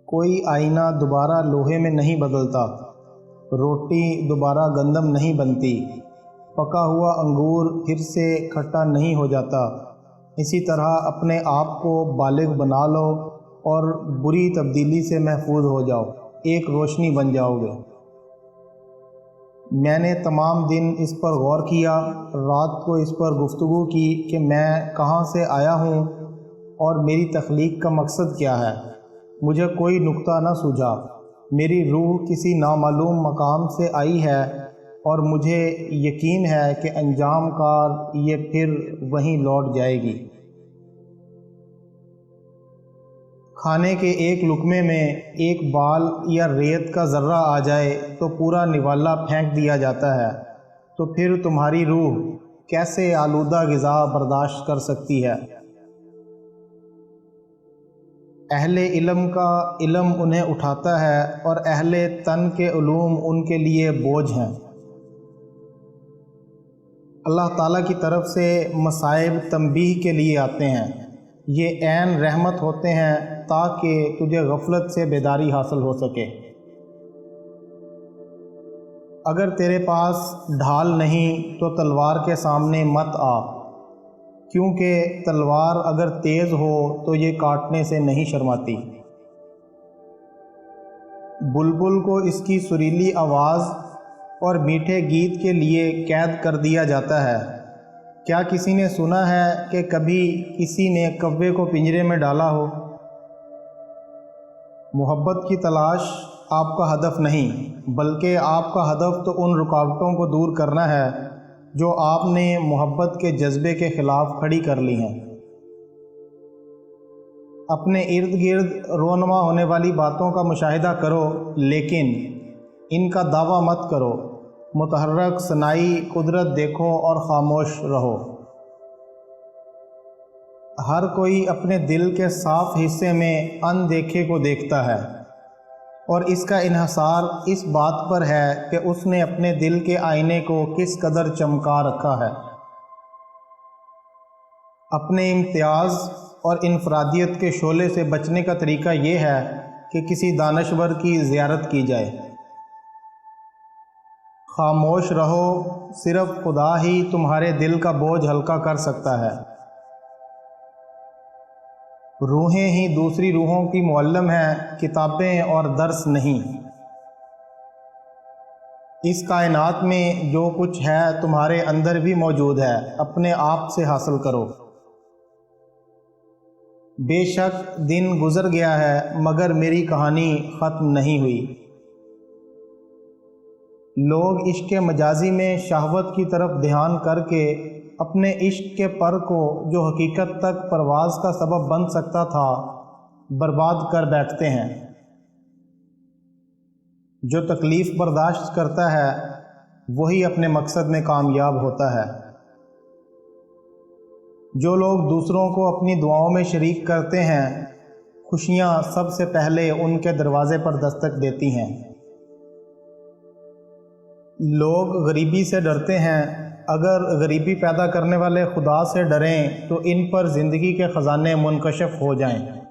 کوئی آئینہ دوبارہ لوہے میں نہیں بدلتا، روٹی دوبارہ گندم نہیں بنتی، پکا ہوا انگور پھر سے کھٹا نہیں ہو جاتا۔ اسی طرح اپنے آپ کو بالغ بنا لو اور بری تبدیلی سے محفوظ ہو جاؤ، ایک روشنی بن جاؤ گے۔ میں نے تمام دن اس پر غور کیا، رات کو اس پر گفتگو کی کہ میں کہاں سے آیا ہوں اور میری تخلیق کا مقصد کیا ہے۔ مجھے کوئی نقطہ نہ سوجھا۔ میری روح کسی نامعلوم مقام سے آئی ہے اور مجھے یقین ہے کہ انجام کار یہ پھر وہیں لوٹ جائے گی۔ کھانے کے ایک لقمے میں ایک بال یا ریت کا ذرہ آ جائے تو پورا نوالا پھینک دیا جاتا ہے، تو پھر تمہاری روح کیسے آلودہ غذا برداشت کر سکتی ہے؟ اہل علم کا علم انہیں اٹھاتا ہے اور اہل تن کے علوم ان کے لیے بوجھ ہیں۔ اللہ تعالیٰ کی طرف سے مصائب تنبیہ کے لیے آتے ہیں، یہ عین رحمت ہوتے ہیں تاکہ تجھے غفلت سے بیداری حاصل ہو سکے۔ اگر تیرے پاس ڈھال نہیں تو تلوار کے سامنے مت آ، کیونکہ تلوار اگر تیز ہو تو یہ کاٹنے سے نہیں شرماتی۔ بلبل کو اس کی سریلی آواز اور میٹھے گیت کے لیے قید کر دیا جاتا ہے۔ کیا کسی نے سنا ہے کہ کبھی کسی نے کوے کو پنجرے میں ڈالا ہو؟ محبت کی تلاش آپ کا ہدف نہیں، بلکہ آپ کا ہدف تو ان رکاوٹوں کو دور کرنا ہے جو آپ نے محبت کے جذبے کے خلاف کھڑی کر لی ہیں۔ اپنے ارد گرد رونما ہونے والی باتوں کا مشاہدہ کرو، لیکن ان کا دعویٰ مت کرو۔ متحرک صناعی قدرت دیکھو اور خاموش رہو۔ ہر کوئی اپنے دل کے صاف حصے میں اندیکھے کو دیکھتا ہے، اور اس کا انحصار اس بات پر ہے کہ اس نے اپنے دل کے آئینے کو کس قدر چمکا رکھا ہے۔ اپنے امتیاز اور انفرادیت کے شعلے سے بچنے کا طریقہ یہ ہے کہ کسی دانشور کی زیارت کی جائے۔ خاموش رہو، صرف خدا ہی تمہارے دل کا بوجھ ہلکا کر سکتا ہے۔ روحیں ہی دوسری روحوں کی معلم ہیں، کتابیں اور درس نہیں۔ اس کائنات میں جو کچھ ہے تمہارے اندر بھی موجود ہے، اپنے آپ سے حاصل کرو۔ بے شک دن گزر گیا ہے مگر میری کہانی ختم نہیں ہوئی۔ لوگ عشق مجازی میں شہوت کی طرف دھیان کر کے اپنے عشق کے پر کو جو حقیقت تک پرواز کا سبب بن سکتا تھا برباد کر بیٹھتے ہیں۔ جو تکلیف برداشت کرتا ہے وہی اپنے مقصد میں کامیاب ہوتا ہے۔ جو لوگ دوسروں کو اپنی دعاؤں میں شریک کرتے ہیں، خوشیاں سب سے پہلے ان کے دروازے پر دستک دیتی ہیں۔ لوگ غریبی سے ڈرتے ہیں، اگر غریبی پیدا کرنے والے خدا سے ڈریں تو ان پر زندگی کے خزانے منکشف ہو جائیں۔